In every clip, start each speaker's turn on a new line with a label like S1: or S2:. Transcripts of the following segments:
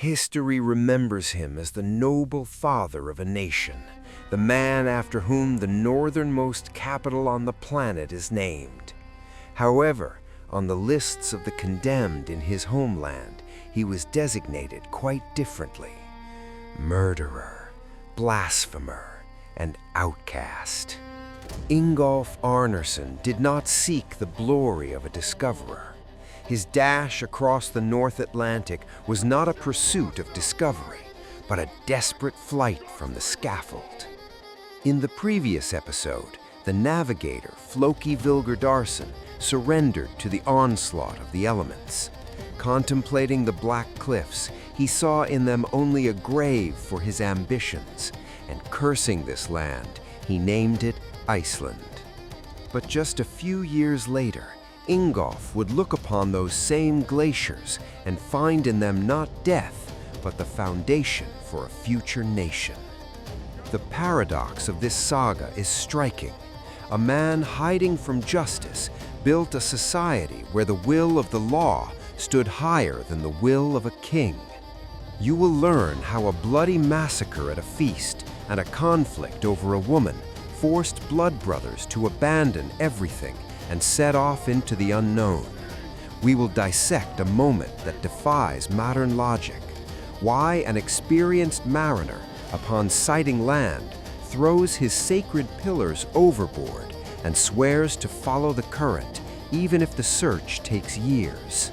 S1: History remembers him as the noble father of a nation, the man after whom the northernmost capital on the planet is named. However, on the lists of the condemned in his homeland, he was designated quite differently: murderer, blasphemer, and outcast. Ingólfr Arnarson did not seek the glory of a discoverer. His dash across the North Atlantic was not a pursuit of discovery, but a desperate flight from the scaffold. In the previous episode, the navigator Floki Vilgerdarson surrendered to the onslaught of the elements. Contemplating the black cliffs, he saw in them only a grave for his ambitions, and cursing this land, he named it Iceland. But just a few years later, Ingólfr would look upon those same glaciers and find in them not death, but the foundation for a future nation. The paradox of this saga is striking. A man hiding from justice built a society where the will of the law stood higher than the will of a king. You will learn how a bloody massacre at a feast and a conflict over a woman forced blood brothers to abandon everything and set off into the unknown. We will dissect a moment that defies modern logic. Why an experienced mariner, upon sighting land, throws his sacred pillars overboard and swears to follow the current, even if the search takes years.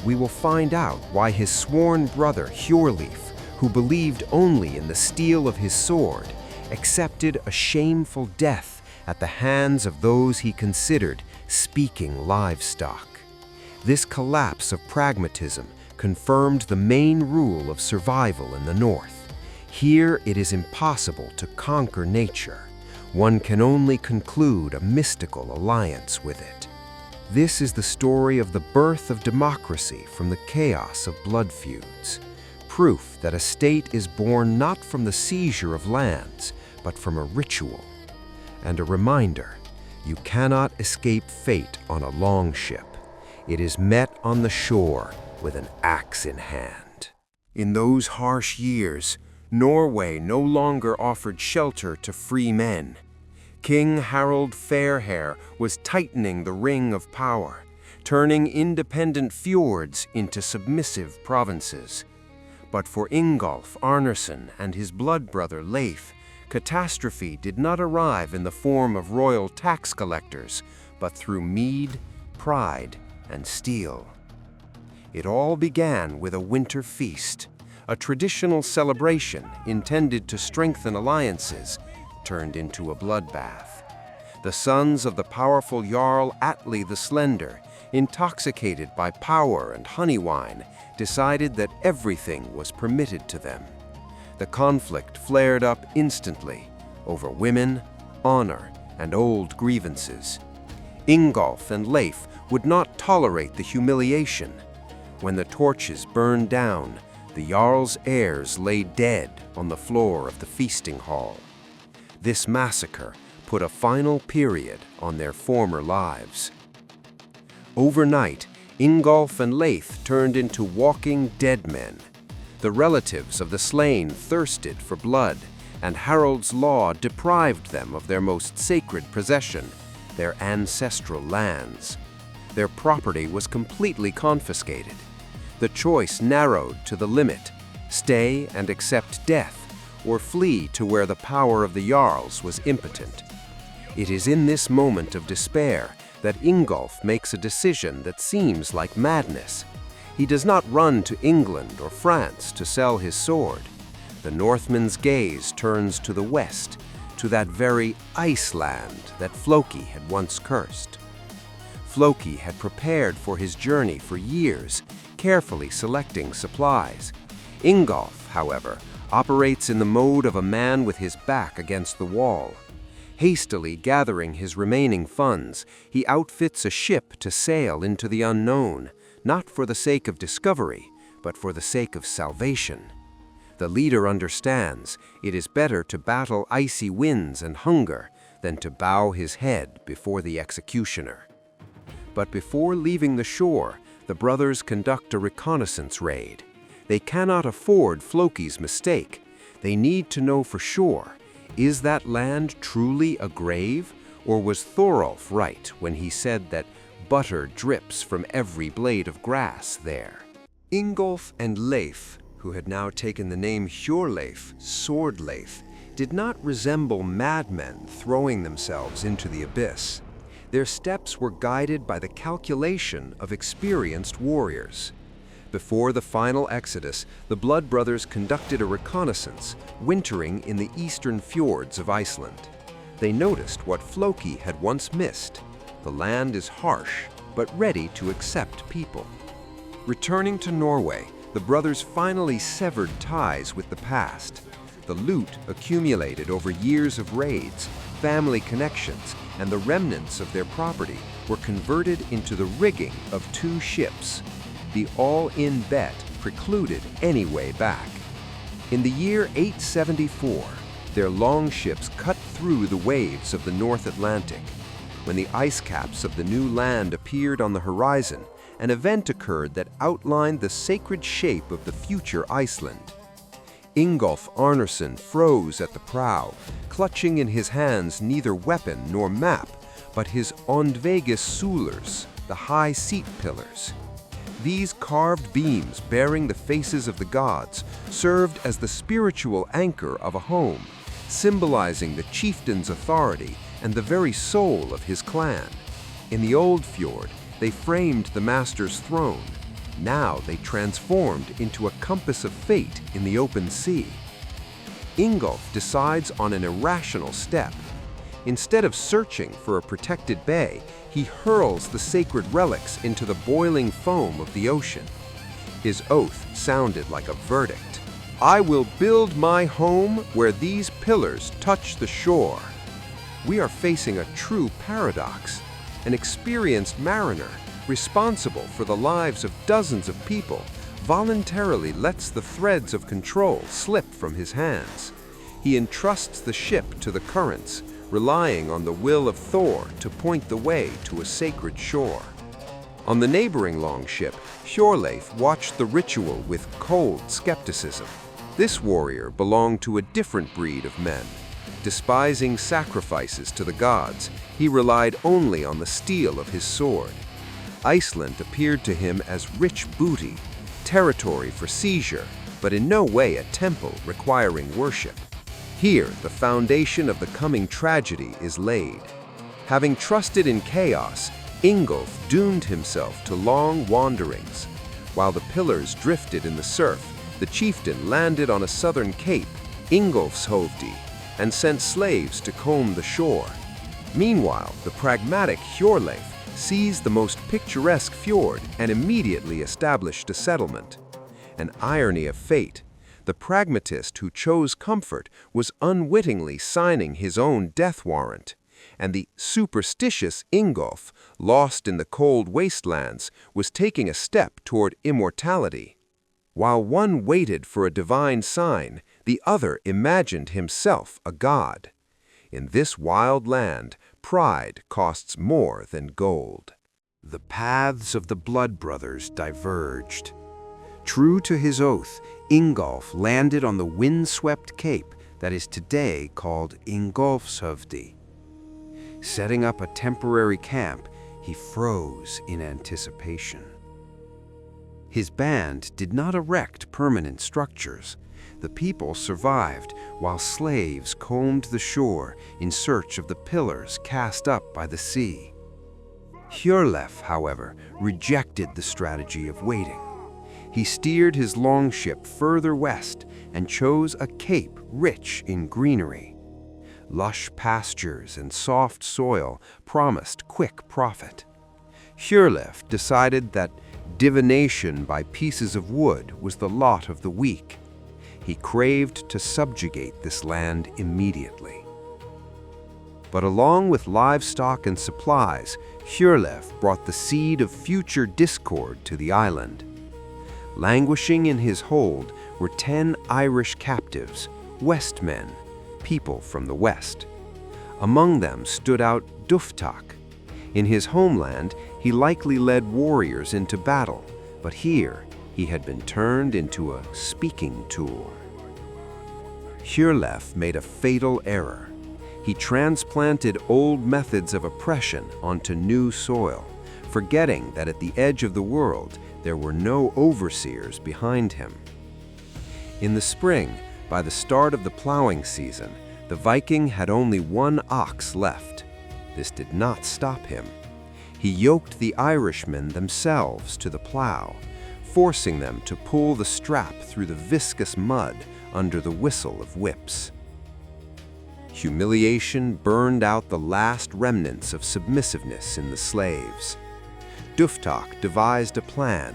S1: We will find out why his sworn brother Hjörleifr, who believed only in the steel of his sword, accepted a shameful death at the hands of those he considered speaking livestock. This collapse of pragmatism confirmed the main rule of survival in the North. Here it is impossible to conquer nature. One can only conclude a mystical alliance with it. This is the story of the birth of democracy from the chaos of blood feuds, proof that a state is born not from the seizure of lands, but from a ritual. And a reminder, you cannot escape fate on a longship. It is met on the shore with an axe in hand. In those harsh years, Norway no longer offered shelter to free men. King Harald Fairhair was tightening the ring of power, turning independent fjords into submissive provinces. But for Ingólfr Arnarson and his blood brother Leifr, catastrophe did not arrive in the form of royal tax collectors, but through mead, pride, and steel. It all began with a winter feast, a traditional celebration intended to strengthen alliances, turned into a bloodbath. The sons of the powerful Jarl Atli the Slender, intoxicated by power and honey wine, decided that everything was permitted to them. The conflict flared up instantly over women, honor, and old grievances. Ingólfr and Leifr would not tolerate the humiliation. When the torches burned down, the Jarl's heirs lay dead on the floor of the feasting hall. This massacre put a final period on their former lives. Overnight, Ingólfr and Leifr turned into walking dead men. The relatives of the slain thirsted for blood, and Harald's law deprived them of their most sacred possession, their ancestral lands. Their property was completely confiscated. The choice narrowed to the limit: stay and accept death, or flee to where the power of the Jarls was impotent. It is in this moment of despair that Ingólfr makes a decision that seems like madness. He does not run to England or France to sell his sword. The Northman's gaze turns to the west, to that very Iceland that Floki had once cursed. Floki had prepared for his journey for years, carefully selecting supplies. Ingólfr, however, operates in the mode of a man with his back against the wall. Hastily gathering his remaining funds, he outfits a ship to sail into the unknown, not for the sake of discovery, but for the sake of salvation. The leader understands it is better to battle icy winds and hunger than to bow his head before the executioner. But before leaving the shore, the brothers conduct a reconnaissance raid. They cannot afford Floki's mistake. They need to know for sure, is that land truly a grave, or was Thorolf right when he said that butter drips from every blade of grass there? Ingólfr and Leifr, who had now taken the name Hjörleifr, Sword Leif, did not resemble madmen throwing themselves into the abyss. Their steps were guided by the calculation of experienced warriors. Before the final exodus, the Blood Brothers conducted a reconnaissance, wintering in the eastern fjords of Iceland. They noticed what Floki had once missed. The land is harsh, but ready to accept people. Returning to Norway, the brothers finally severed ties with the past. The loot accumulated over years of raids, family connections, and the remnants of their property were converted into the rigging of 2 ships. The all-in bet precluded any way back. In the year 874, their longships cut through the waves of the North Atlantic. When the ice caps of the new land appeared on the horizon, an event occurred that outlined the sacred shape of the future Iceland. Ingólfr Arnarson froze at the prow, clutching in his hands neither weapon nor map, but his Ondvegus Sulurs, the high seat pillars. These carved beams bearing the faces of the gods served as the spiritual anchor of a home, symbolizing the chieftain's authority and the very soul of his clan. In the old fjord, they framed the master's throne. Now they transformed into a compass of fate in the open sea. Ingólfr decides on an irrational step. Instead of searching for a protected bay, he hurls the sacred relics into the boiling foam of the ocean. His oath sounded like a verdict. "I will build my home where these pillars touch the shore." We are facing a true paradox. An experienced mariner, responsible for the lives of dozens of people, voluntarily lets the threads of control slip from his hands. He entrusts the ship to the currents, relying on the will of Thor to point the way to a sacred shore. On the neighboring longship, Hjörleifr watched the ritual with cold skepticism. This warrior belonged to a different breed of men. Despising sacrifices to the gods, he relied only on the steel of his sword. Iceland appeared to him as rich booty, territory for seizure, but in no way a temple requiring worship. Here, the foundation of the coming tragedy is laid. Having trusted in chaos, Ingólfr doomed himself to long wanderings. While the pillars drifted in the surf, the chieftain landed on a southern cape, Ingólfshovdi, and sent slaves to comb the shore. Meanwhile, the pragmatic Hjörleifr seized the most picturesque fjord and immediately established a settlement. An irony of fate. The pragmatist who chose comfort was unwittingly signing his own death warrant, and the superstitious Ingólfr, lost in the cold wastelands, was taking a step toward immortality. While one waited for a divine sign, the other imagined himself a god. In this wild land, pride costs more than gold. The paths of the Blood Brothers diverged. True to his oath, Ingólfr landed on the windswept cape that is today called Ingólfshovdi. Setting up a temporary camp, he froze in anticipation. His band did not erect permanent structures. The people survived while slaves combed the shore in search of the pillars cast up by the sea. Hjörleifr, however, rejected the strategy of waiting. He steered his longship further west and chose a cape rich in greenery. Lush pastures and soft soil promised quick profit. Hjörleifr decided that divination by pieces of wood was the lot of the weak. He craved to subjugate this land immediately. But along with livestock and supplies, Hjörleifr brought the seed of future discord to the island. Languishing in his hold were 10 Irish captives, Westmen, people from the West. Among them stood out Duftak. In his homeland, he likely led warriors into battle, but here He had been turned into a speaking tool. Hjörleifr made a fatal error. He transplanted old methods of oppression onto new soil, forgetting that at the edge of the world there were no overseers behind him. In the spring, by the start of the plowing season, the Viking had only one ox left. This did not stop him. He yoked the Irishmen themselves to the plow, forcing them to pull the strap through the viscous mud under the whistle of whips. Humiliation burned out the last remnants of submissiveness in the slaves. Duftak devised a plan,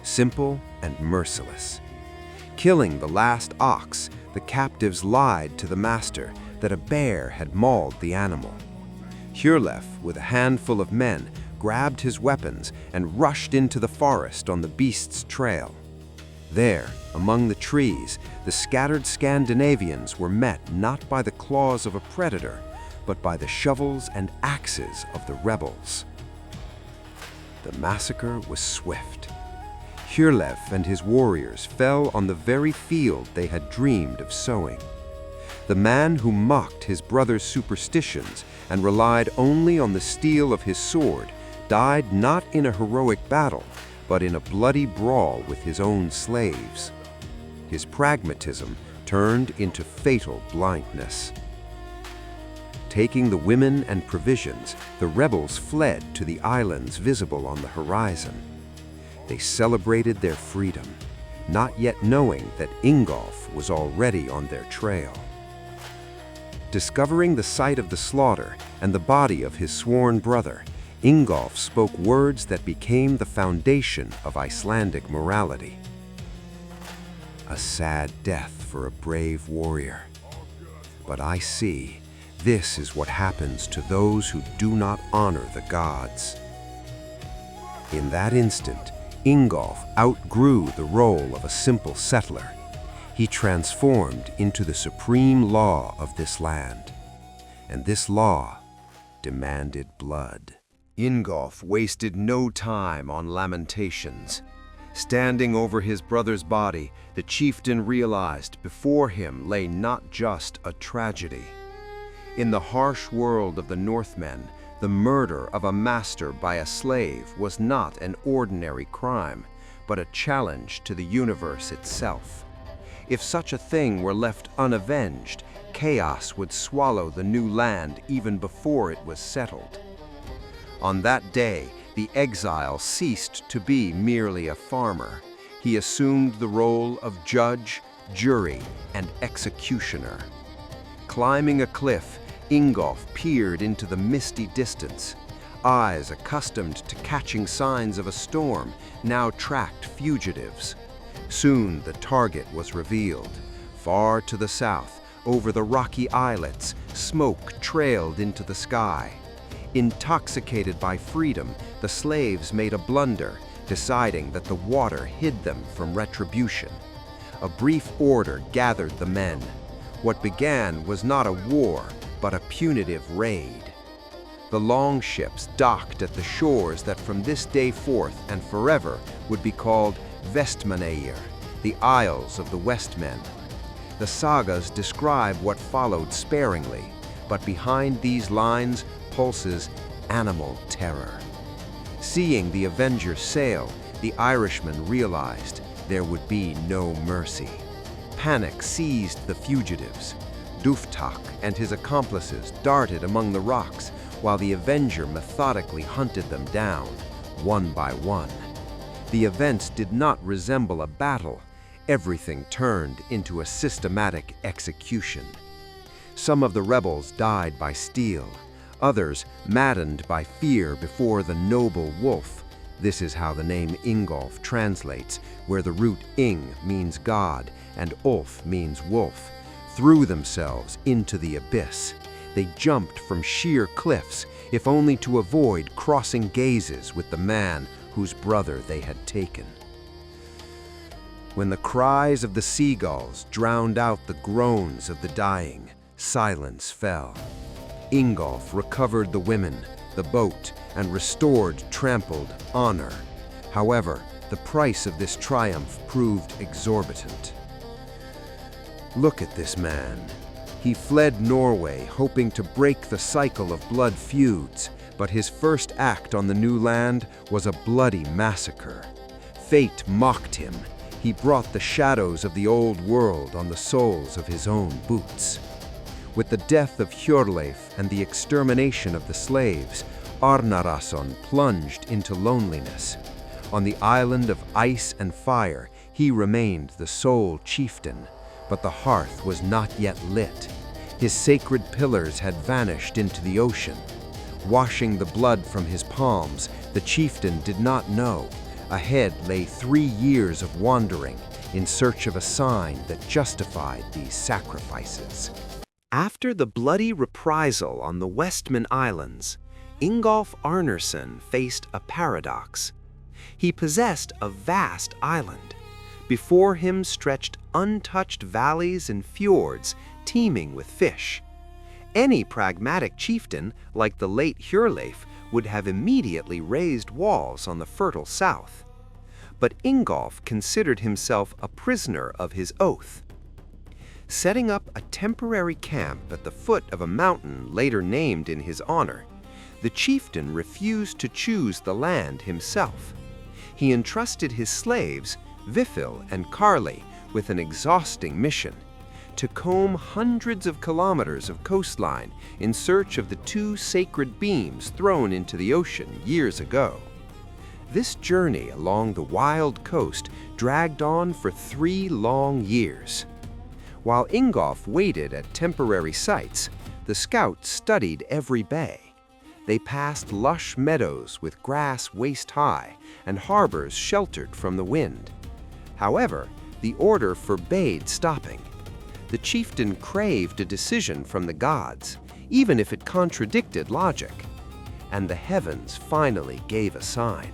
S1: simple and merciless. Killing the last ox, the captives lied to the master that a bear had mauled the animal. Hjörleifr, with a handful of men, grabbed his weapons and rushed into the forest on the beast's trail. There, among the trees, the scattered Scandinavians were met not by the claws of a predator, but by the shovels and axes of the rebels. The massacre was swift. Hjörleifr and his warriors fell on the very field they had dreamed of sowing. The man who mocked his brother's superstitions and relied only on the steel of his sword died not in a heroic battle, but in a bloody brawl with his own slaves. His pragmatism turned into fatal blindness. Taking the women and provisions, the rebels fled to the islands visible on the horizon. They celebrated their freedom, not yet knowing that Ingólfr was already on their trail. Discovering the site of the slaughter and the body of his sworn brother, Ingólfr spoke words that became the foundation of Icelandic morality. A sad death for a brave warrior. But I see, this is what happens to those who do not honor the gods. In that instant, Ingólfr outgrew the role of a simple settler. He transformed into the supreme law of this land. And this law demanded blood. Ingólfr wasted no time on lamentations. Standing over his brother's body, the chieftain realized before him lay not just a tragedy. In the harsh world of the Northmen, the murder of a master by a slave was not an ordinary crime, but a challenge to the universe itself. If such a thing were left unavenged, chaos would swallow the new land even before it was settled. On that day, the exile ceased to be merely a farmer. He assumed the role of judge, jury, and executioner. Climbing a cliff, Ingólfr peered into the misty distance. Eyes accustomed to catching signs of a storm now tracked fugitives. Soon the target was revealed. Far to the south, over the rocky islets, smoke trailed into the sky. Intoxicated by freedom, the slaves made a blunder, deciding that the water hid them from retribution. A brief order gathered the men. What began was not a war, but a punitive raid. The longships docked at the shores that from this day forth and forever would be called Vestmannaeyjar, the Isles of the Westmen. The sagas describe what followed sparingly, but behind these lines pulses animal terror. Seeing the Avengers sail, the Irishmen realized there would be no mercy. Panic seized the fugitives. Duftak and his accomplices darted among the rocks, while the Avenger methodically hunted them down, one by one. The events did not resemble a battle. Everything turned into a systematic execution. Some of the rebels died by steel, others maddened by fear before the noble wolf. This is how the name Ingólfr translates, where the root Ing means God and Ulf means wolf, threw themselves into the abyss. They jumped from sheer cliffs, if only to avoid crossing gazes with the man whose brother they had taken. When the cries of the seagulls drowned out the groans of the dying, silence fell. Ingólfr recovered the women, the boat, and restored trampled honor. However, the price of this triumph proved exorbitant. Look at this man. He fled Norway, hoping to break the cycle of blood feuds, but his first act on the new land was a bloody massacre. Fate mocked him. He brought the shadows of the old world on the soles of his own boots. With the death of Hjörleifr and the extermination of the slaves, Arnarson plunged into loneliness. On the island of ice and fire, he remained the sole chieftain, but the hearth was not yet lit. His sacred pillars had vanished into the ocean. Washing the blood from his palms, the chieftain did not know. Ahead lay 3 years of wandering in search of a sign that justified these sacrifices.
S2: After the bloody reprisal on the Westman Islands, Ingólfr Arnarson faced a paradox. He possessed a vast island. Before him stretched untouched valleys and fjords teeming with fish. Any pragmatic chieftain, like the late Hjörleifr, would have immediately raised walls on the fertile south. But Ingólfr considered himself a prisoner of his oath. Setting up a temporary camp at the foot of a mountain later named in his honor, the chieftain refused to choose the land himself. He entrusted his slaves, Vifil and Karli, with an exhausting mission: to comb hundreds of kilometers of coastline in search of the 2 sacred beams thrown into the ocean years ago. This journey along the wild coast dragged on for 3 long years. While Ingólfr waited at temporary sites, the scouts studied every bay. They passed lush meadows with grass waist-high and harbors sheltered from the wind. However, the order forbade stopping. The chieftain craved a decision from the gods, even if it contradicted logic. And the heavens finally gave a sign.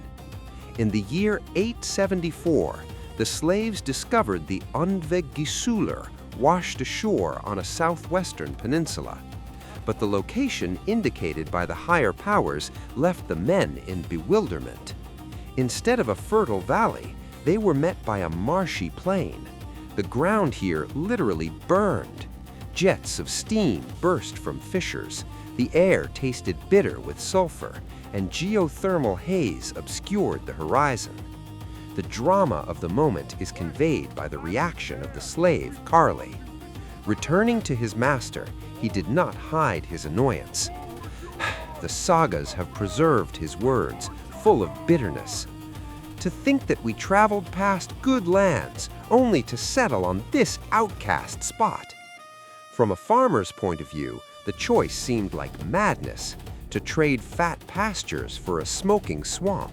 S2: In the year 874, the slaves discovered the Gisulur washed ashore on a southwestern peninsula. But the location indicated by the higher powers left the men in bewilderment. Instead of a fertile valley, they were met by a marshy plain. The ground here literally burned. Jets of steam burst from fissures. The air tasted bitter with sulfur, and geothermal haze obscured the horizon. The drama of the moment is conveyed by the reaction of the slave, Karli. Returning to his master, he did not hide his annoyance. The sagas have preserved his words, full of bitterness. To think that we traveled past good lands, only to settle on this outcast spot. From a farmer's point of view, the choice seemed like madness, to trade fat pastures for a smoking swamp.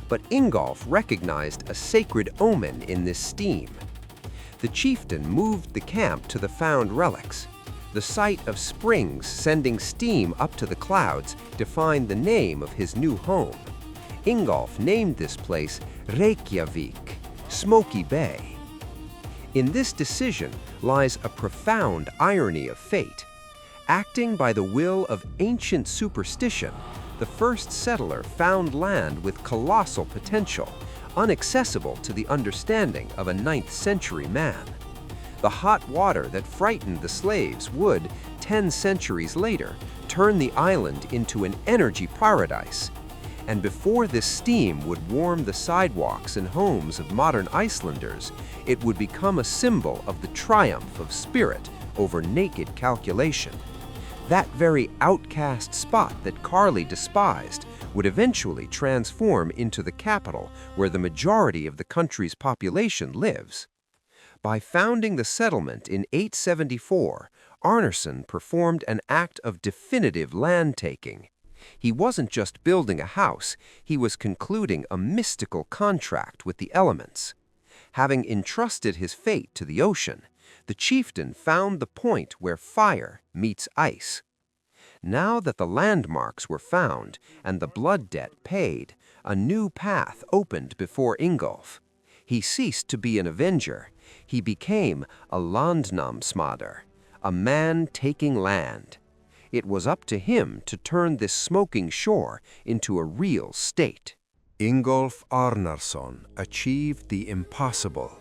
S2: But Ingólfr recognized a sacred omen in this steam. The chieftain moved the camp to the found relics. The sight of springs sending steam up to the clouds defined the name of his new home. Ingólfr named this place Reykjavík, Smoky Bay. In this decision lies a profound irony of fate. Acting by the will of ancient superstition, the first settler found land with colossal potential, inaccessible to the understanding of a 9th century man. The hot water that frightened the slaves would, 10 centuries later, turn the island into an energy paradise. And before this steam would warm the sidewalks and homes of modern Icelanders, it would become a symbol of the triumph of spirit over naked calculation. That very outcast spot that Karli despised would eventually transform into the capital where the majority of the country's population lives. By founding the settlement in 874, Arnarson performed an act of definitive land-taking. He wasn't just building a house, he was concluding a mystical contract with the elements. Having entrusted his fate to the ocean, the chieftain found the point where fire meets ice. Now that the landmarks were found and the blood debt paid, a new path opened before Ingólfr. He ceased to be an avenger. He became a landnámsmaður, a man taking land. It was up to him to turn this smoking shore into a real state.
S1: Ingólfr Arnarson achieved the impossible.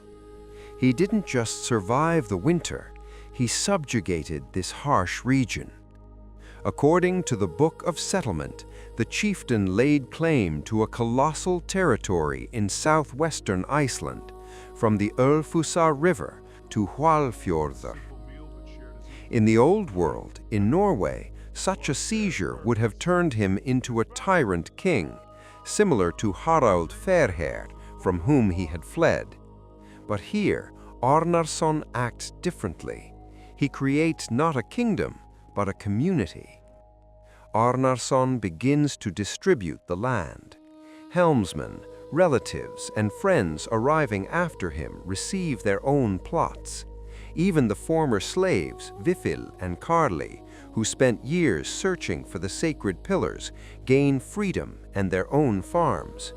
S1: He didn't just survive the winter, he subjugated this harsh region. According to the Book of Settlement, the chieftain laid claim to a colossal territory in southwestern Iceland, from the Ölfusá River to Hjörleifr. In the Old World, in Norway, such a seizure would have turned him into a tyrant king, similar to Harald Fairhair, from whom he had fled. But here, Arnarson acts differently. He creates not a kingdom, but a community. Arnarson begins to distribute the land. Helmsmen, relatives, and friends arriving after him receive their own plots. Even the former slaves, Vifil and Karli, who spent years searching for the sacred pillars, gain freedom and their own farms.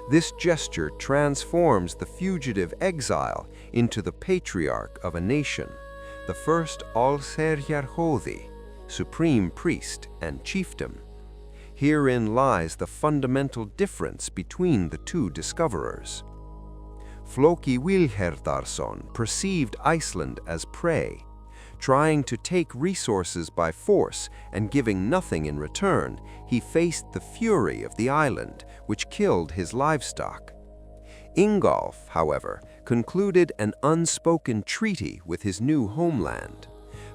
S1: This gesture transforms the fugitive exile into the patriarch of a nation, the first allsherjarhöfði, supreme priest and chieftain. Herein lies the fundamental difference between the two discoverers. Floki Vilhjarðarson perceived Iceland as prey. Trying to take resources by force and giving nothing in return, he faced the fury of the island, which killed his livestock. Ingólfr, however, concluded an unspoken treaty with his new homeland.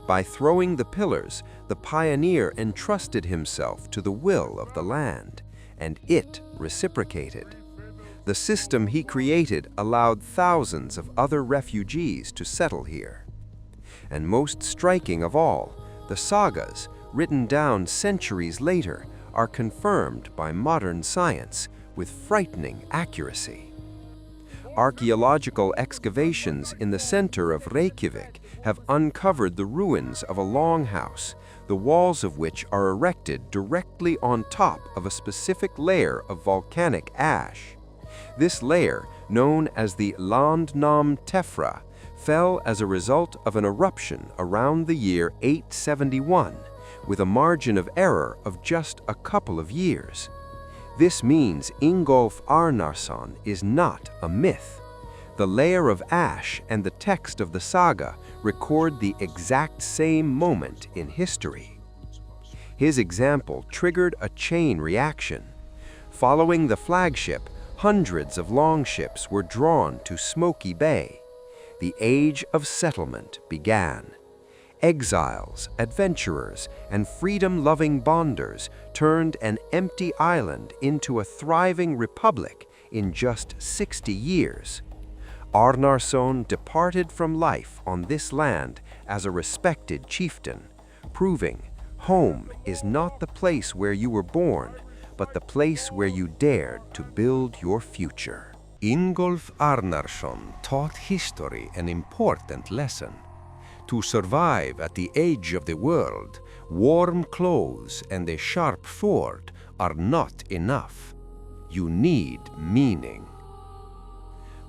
S1: By throwing the pillars, the pioneer entrusted himself to the will of the land, and it reciprocated. The system he created allowed thousands of other refugees to settle here. And most striking of all, the sagas, written down centuries later, are confirmed by modern science with frightening accuracy. Archaeological excavations in the center of Reykjavík have uncovered the ruins of a longhouse, the walls of which are erected directly on top of a specific layer of volcanic ash. This layer, known as the landnám tefra, fell as a result of an eruption around the year 871, with a margin of error of just a couple of years. This means Ingólfr Arnarson is not a myth. The layer of ash and the text of the saga record the exact same moment in history. His example triggered a chain reaction. Following the flagship, hundreds of longships were drawn to Smoky Bay. The age of settlement began. Exiles, adventurers, and freedom-loving bonders turned an empty island into a thriving republic in just 60 years. Arnarson departed from life on this land as a respected chieftain, proving home is not the place where you were born, but the place where you dared to build your future. Ingólfr Arnarson taught history an important lesson. To survive at the edge of the world, warm clothes and a sharp sword are not enough. You need meaning.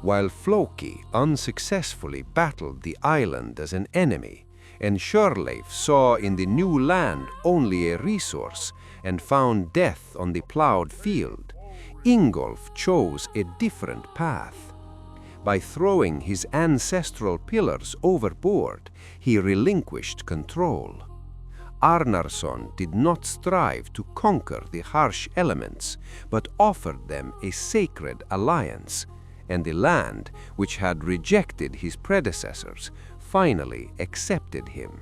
S1: While Floki unsuccessfully battled the island as an enemy, and Hjörleifr saw in the new land only a resource and found death on the plowed field, Ingólfr chose a different path. By throwing his ancestral pillars overboard, he relinquished control. Arnarson did not strive to conquer the harsh elements, but offered them a sacred alliance, and the land, which had rejected his predecessors, finally accepted him.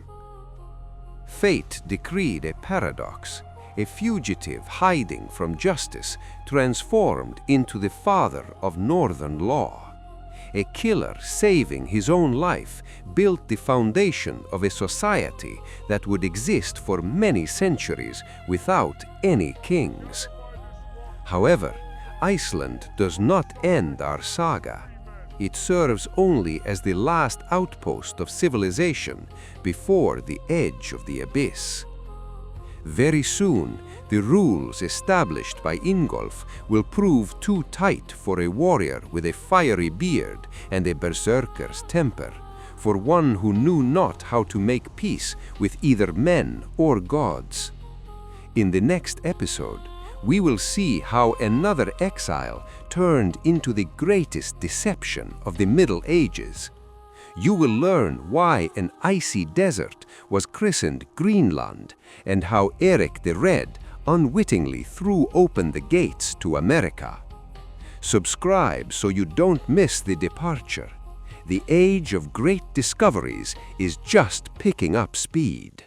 S1: Fate decreed a paradox. A fugitive hiding from justice transformed into the father of northern law. A killer saving his own life built the foundation of a society that would exist for many centuries without any kings. However, Iceland does not end our saga. It serves only as the last outpost of civilization before the edge of the abyss. Very soon, the rules established by Ingólfr will prove too tight for a warrior with a fiery beard and a berserker's temper, for one who knew not how to make peace with either men or gods. In the next episode, we will see how another exile turned into the greatest deception of the Middle Ages. You will learn why an icy desert was christened Greenland and how Eric the Red unwittingly threw open the gates to America. Subscribe so you don't miss the departure. The age of great discoveries is just picking up speed.